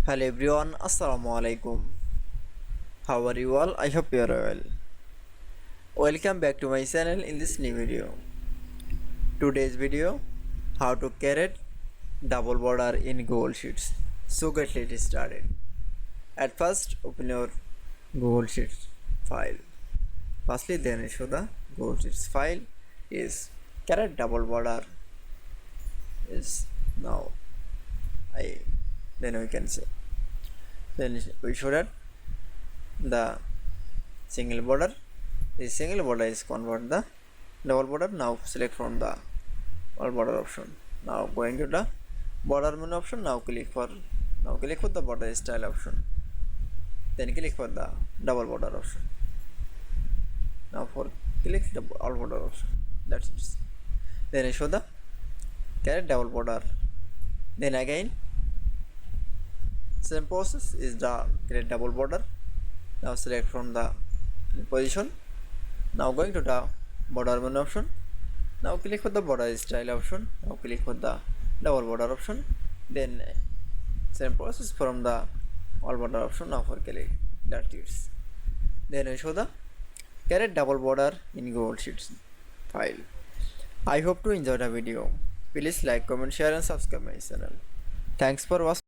Hello everyone, Assalamu Walaikum. How are you all? I hope you are well. Welcome back to my channel in this new video. Today's video, how to create double border in Google Sheets. So get started. At first, open your Google Sheets file. Firstly, then show the Google Sheets file is create double border is now. I then we can say. Then we show that the single border. This single border is convert the double border. Now select from the all border option. Now going to the border menu option. Now click for the border style option. Then click for the double border option. Now click the all border option. That's it. Then show the create double border. Then again same process is the create double border. Now select from the position. Now going to the border menu option. Now click for the border style option. Now click for the double border option. Then same process from the all border option. Now for click that is. Then I show the create double border in Google Sheets file. I hope to enjoy the video. Please like, comment, share and subscribe my channel. Thanks for watching.